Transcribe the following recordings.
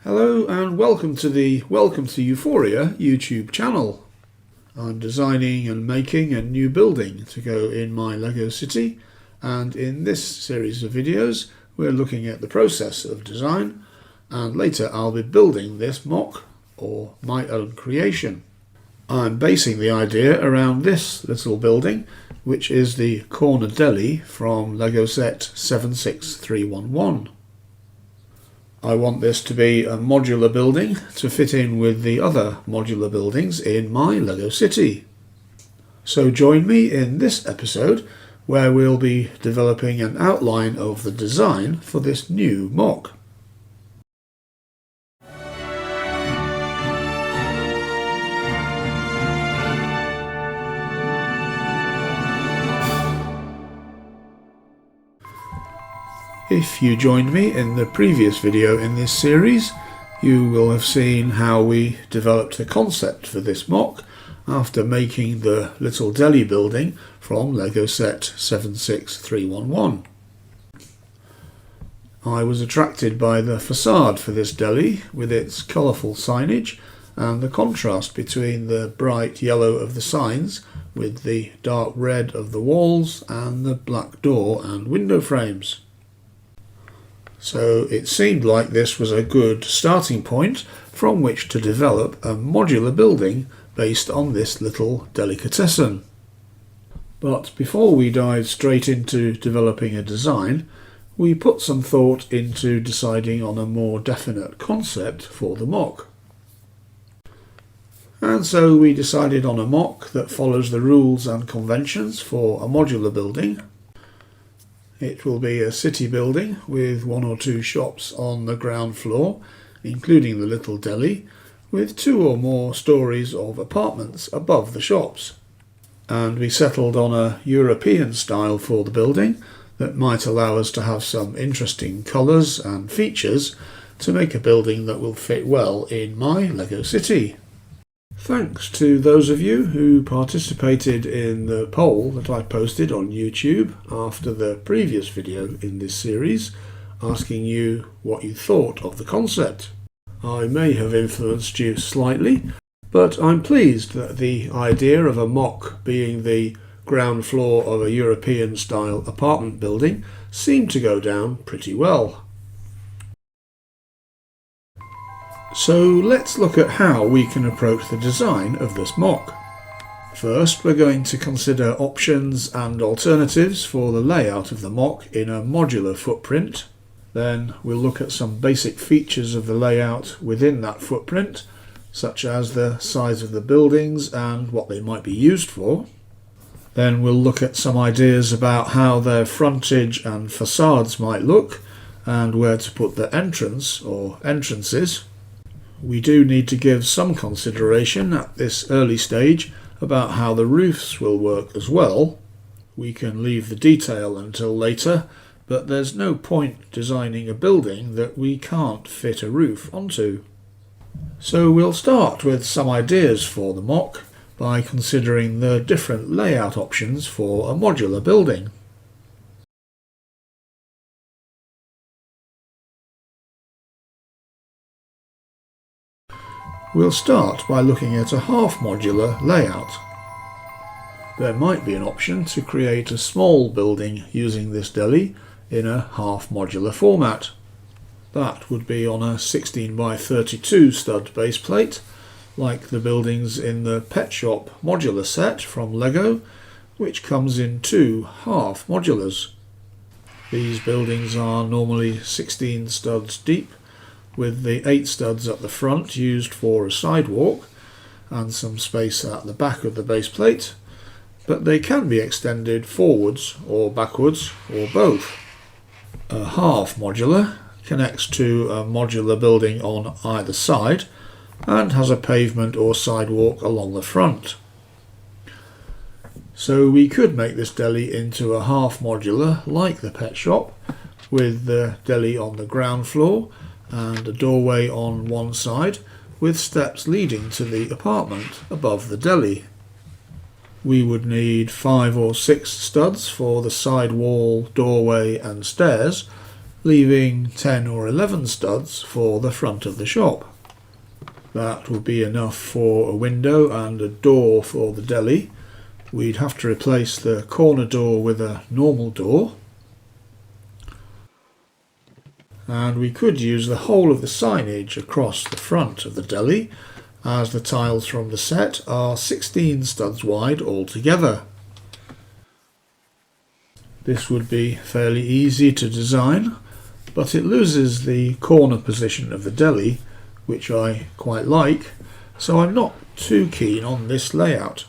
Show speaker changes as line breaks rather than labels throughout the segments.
Hello and welcome to the Welcome to Euphoria YouTube channel. I'm designing and making a new building to go in my LEGO city, and in this series of videos we're looking at the process of design, and later I'll be building this MOC, or my own creation. I'm basing the idea around this little building, which is the Corner Deli from LEGO set 76311. I want this to be a modular building to fit in with the other modular buildings in my LEGO city. So join me in this episode where we'll be developing an outline of the design for this new MOC. If you joined me in the previous video in this series, you will have seen how we developed the concept for this MOC after making the little deli building from LEGO set 76311. I was attracted by the facade for this deli with its colourful signage and the contrast between the bright yellow of the signs with the dark red of the walls and the black door and window frames. So it seemed like this was a good starting point from which to develop a modular building based on this little delicatessen. But before we dive straight into developing a design, we put some thought into deciding on a more definite concept for the MOC. And so we decided on a MOC that follows the rules and conventions for a modular building. It will be a city building with one or two shops on the ground floor, including the little deli, with two or more stories of apartments above the shops. And we settled on a European style for the building that might allow us to have some interesting colours and features to make a building that will fit well in my LEGO city. Thanks to those of you who participated in the poll that I posted on YouTube after the previous video in this series, asking you what you thought of the concept. I may have influenced you slightly, but I'm pleased that the idea of a MOC being the ground floor of a European-style apartment building seemed to go down pretty well. So let's look at how we can approach the design of this MOC. First, we're going to consider options and alternatives for the layout of the MOC in a modular footprint. Then we'll look at some basic features of the layout within that footprint, such as the size of the buildings and what they might be used for. Then we'll look at some ideas about how their frontage and facades might look and where to put the entrance or entrances. We do need to give some consideration at this early stage about how the roofs will work as well. We can leave the detail until later, but there's no point designing a building that we can't fit a roof onto. So we'll start with some ideas for the MOC by considering the different layout options for a modular building. We'll start by looking at a half-modular layout. There might be an option to create a small building using this deli in a half-modular format. That would be on a 16 by 32 stud base plate, like the buildings in the Pet Shop modular set from LEGO, which comes in two half-modulars. These buildings are normally 16 studs deep, with the 8 studs at the front used for a sidewalk and some space at the back of the base plate, but they can be extended forwards or backwards or both. A half modular connects to a modular building on either side and has a pavement or sidewalk along the front. So we could make this deli into a half modular like the Pet Shop, with the deli on the ground floor and a doorway on one side with steps leading to the apartment above the deli. We would need 5 or 6 studs for the side wall, doorway and stairs, leaving 10 or 11 studs for the front of the shop. That would be enough for a window and a door for the deli. We'd have to replace the corner door with a normal door. And we could use the whole of the signage across the front of the deli, as the tiles from the set are 16 studs wide altogether. This would be fairly easy to design, but it loses the corner position of the deli, which I quite like, so I'm not too keen on this layout.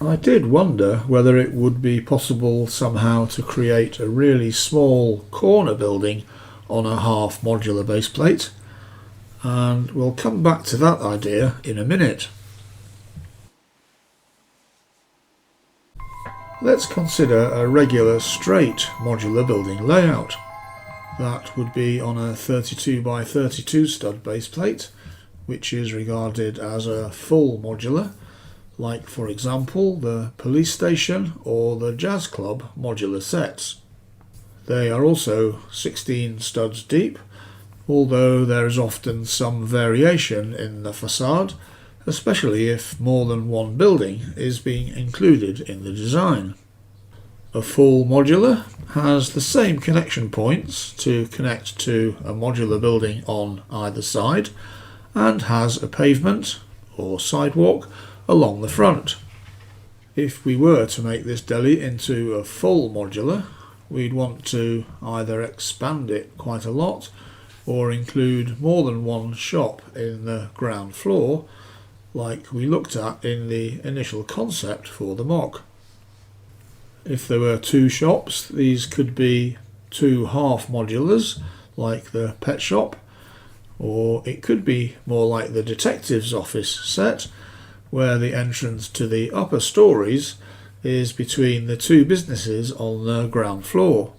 I did wonder whether it would be possible somehow to create a really small corner building on a half-modular base plate, and we'll come back to that idea in a minute. Let's consider a regular straight modular building layout. That would be on a 32 by 32 stud base plate, which is regarded as a full modular, like for example the police station or the jazz club modular sets. They are also 16 studs deep, although there is often some variation in the facade, especially if more than one building is being included in the design. A full modular has the same connection points to connect to a modular building on either side, and has a pavement or sidewalk along the front. If we were to make this deli into a full modular, we'd want to either expand it quite a lot or include more than one shop in the ground floor, like we looked at in the initial concept for the MOC. If there were two shops, these could be two half modulars, like the pet shop, or it could be more like the detective's office set, where the entrance to the upper stories is between the two businesses on the ground floor.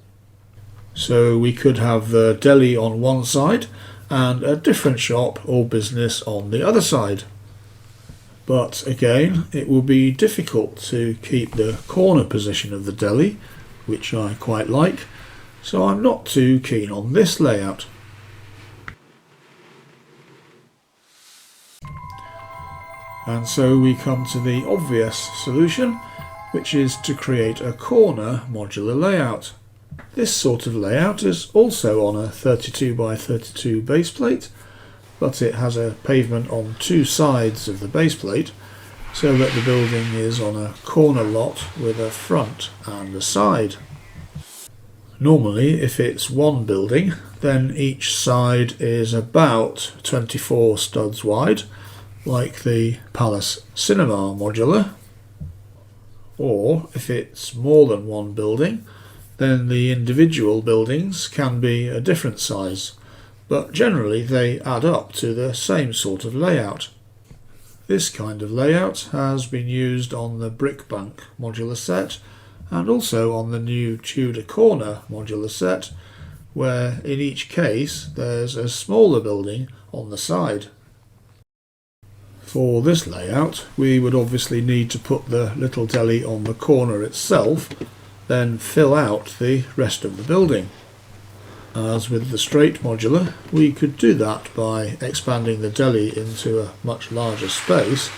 So we could have the deli on one side and a different shop or business on the other side. But again, it will be difficult to keep the corner position of the deli, which I quite like, so I'm not too keen on this layout. And so we come to the obvious solution, which is to create a corner modular layout. This sort of layout is also on a 32 by 32 base plate, but it has a pavement on two sides of the base plate, so that the building is on a corner lot with a front and a side. Normally, if it's one building, then each side is about 24 studs wide, like the Palace Cinema modular. Or if it's more than one building, then the individual buildings can be a different size, but generally they add up to the same sort of layout. This kind of layout has been used on the Brickbank modular set and also on the new Tudor Corner modular set, where in each case there's a smaller building on the side. For this layout, we would obviously need to put the little deli on the corner itself, then fill out the rest of the building. As with the straight modular, we could do that by expanding the deli into a much larger space,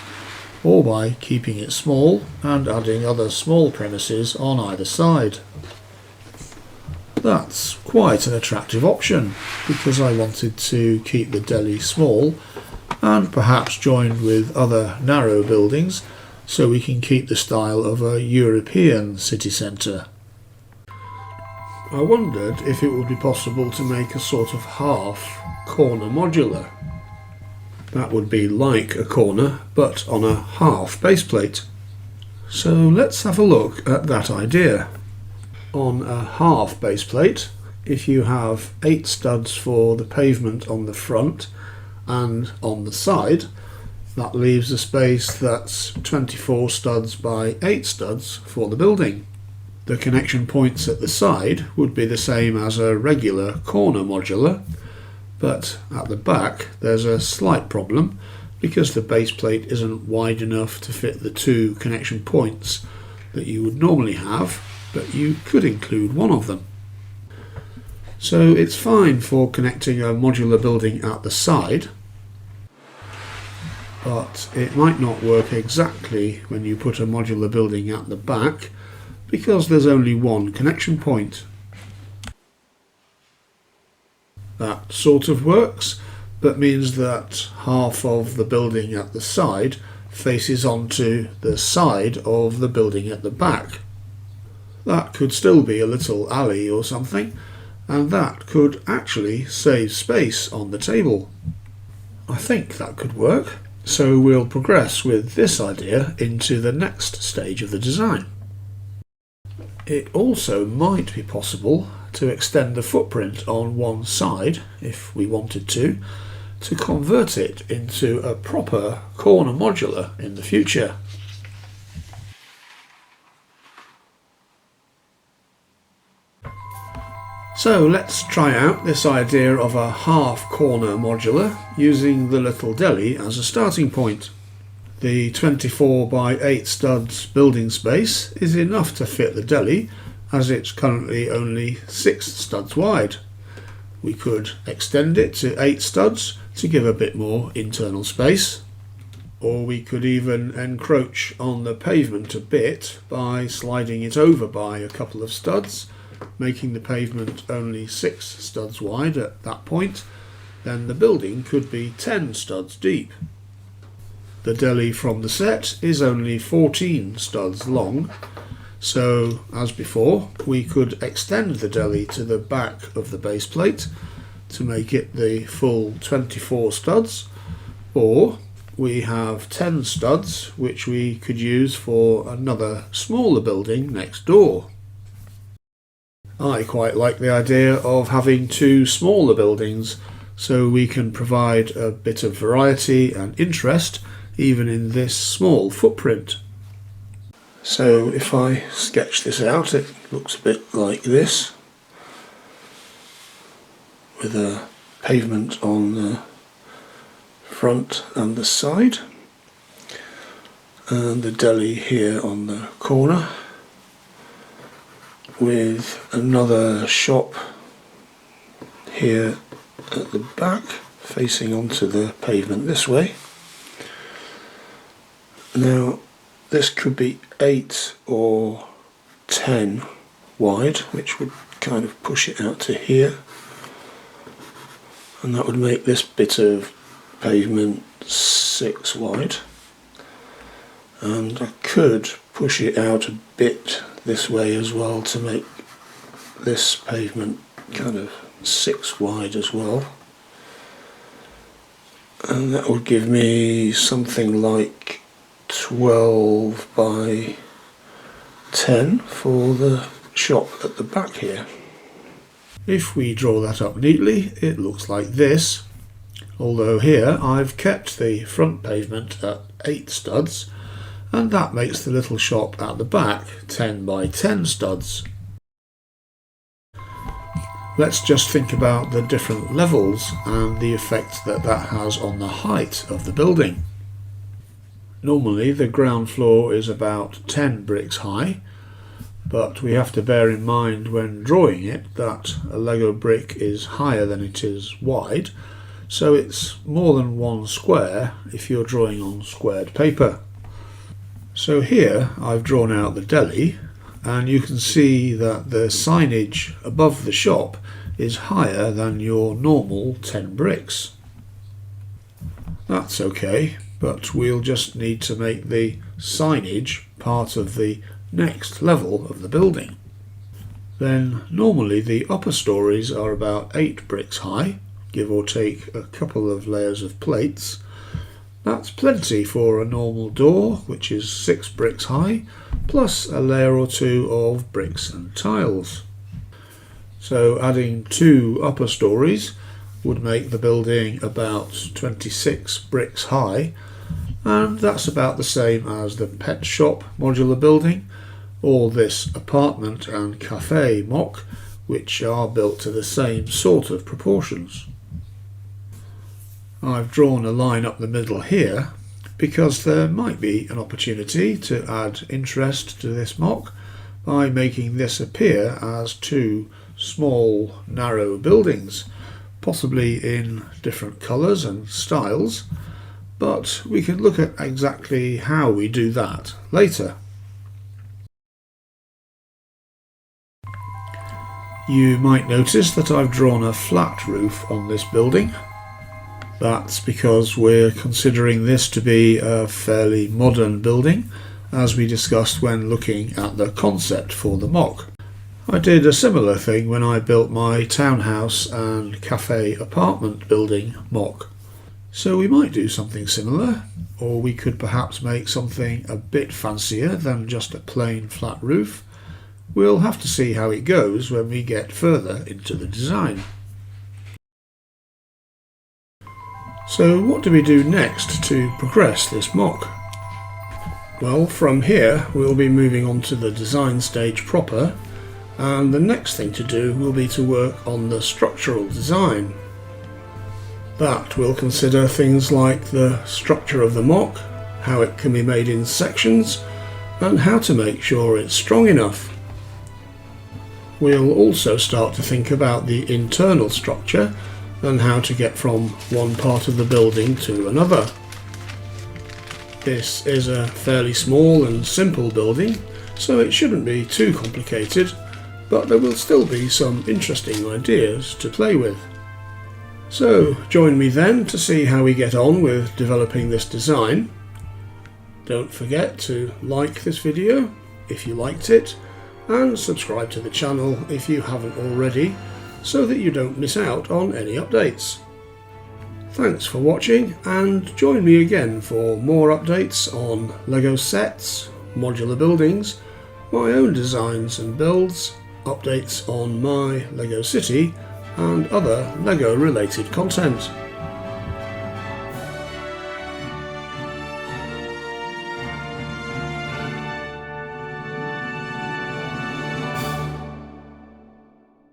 or by keeping it small and adding other small premises on either side. That's quite an attractive option, because I wanted to keep the deli small and perhaps joined with other narrow buildings, so we can keep the style of a European city centre. I wondered if it would be possible to make a sort of half corner modular. That would be like a corner, but on a half base plate. So let's have a look at that idea. On a half base plate, if you have 8 studs for the pavement on the front and on the side, that leaves a space that's 24 studs by 8 studs for the building. The connection points at the side would be the same as a regular corner modular, but at the back there's a slight problem because the base plate isn't wide enough to fit the two connection points, that you would normally have, but you could include one of them. So it's fine for connecting a modular building at the side, but it might not work exactly when you put a modular building at the back because there's only one connection point. That sort of works, but means that half of the building at the side faces onto the side of the building at the back. That could still be a little alley or something, and that could actually save space on the table. I think that could work, so we'll progress with this idea into the next stage of the design. It also might be possible to extend the footprint on one side, if we wanted to convert it into a proper corner modular in the future. So let's try out this idea of a half corner modular using the little deli as a starting point. The 24 by 8 studs building space is enough to fit the deli, as it's currently only 6 studs wide. We could extend it to 8 studs to give a bit more internal space, or we could even encroach on the pavement a bit by sliding it over by a couple of studs, making the pavement only 6 studs wide at that point. Then the building could be 10 studs deep. The deli from the set is only 14 studs long, so as before we could extend the deli to the back of the base plate to make it the full 24 studs, or we have 10 studs which we could use for another smaller building next door. I quite like the idea of having 2 smaller buildings, so we can provide a bit of variety and interest even in this small footprint. So if I sketch this out, it looks a bit like this, with a pavement on the front and the side, and the deli here on the corner, with another shop here at the back facing onto the pavement this way. Now this could be 8 or 10 wide, which would kind of push it out to here, and that would make this bit of pavement 6 wide, and I could push it out a bit this way as well to make this pavement kind of 6 wide as well, and that would give me something like 12 by 10 for the shop at the back here. If we draw that up neatly, it looks like this, although here I've kept the front pavement at 8 studs, and that makes the little shop at the back 10 by 10 studs. Let's just think about the different levels and the effect that that has on the height of the building. Normally the ground floor is about 10 bricks high, but we have to bear in mind when drawing it that a Lego brick is higher than it is wide, so it's more than 1 square if you're drawing on squared paper. So here I've drawn out the deli, and you can see that the signage above the shop is higher than your normal 10 bricks. That's okay, but we'll just need to make the signage part of the next level of the building. Then normally the upper stories are about 8 bricks high, give or take a couple of layers of plates. That's plenty for a normal door, which is 6 bricks high, plus a layer or 2 of bricks and tiles. So adding 2 upper stories would make the building about 26 bricks high, and that's about the same as the pet shop modular building, or this apartment and cafe MOC, which are built to the same sort of proportions. I've drawn a line up the middle here because there might be an opportunity to add interest to this MOC by making this appear as two small narrow buildings, possibly in different colours and styles, but we can look at exactly how we do that later. You might notice that I've drawn a flat roof on this building. That's because we're considering this to be a fairly modern building, as we discussed when looking at the concept for the MOC. I did a similar thing when I built my townhouse and cafe apartment building MOC. So we might do something similar, or we could perhaps make something a bit fancier than just a plain flat roof. We'll have to see how it goes when we get further into the design. So what do we do next to progress this MOC? Well, from here we'll be moving on to the design stage proper, and the next thing to do will be to work on the structural design. That will consider things like the structure of the MOC, how it can be made in sections, and how to make sure it's strong enough. We'll also start to think about the internal structure and how to get from one part of the building to another. This is a fairly small and simple building, so it shouldn't be too complicated, but there will still be some interesting ideas to play with. So join me then to see how we get on with developing this design. Don't forget to like this video if you liked it, and subscribe to the channel if you haven't already, so that you don't miss out on any updates. Thanks for watching, and join me again for more updates on LEGO sets, modular buildings, my own designs and builds, updates on my LEGO City, and other LEGO related content.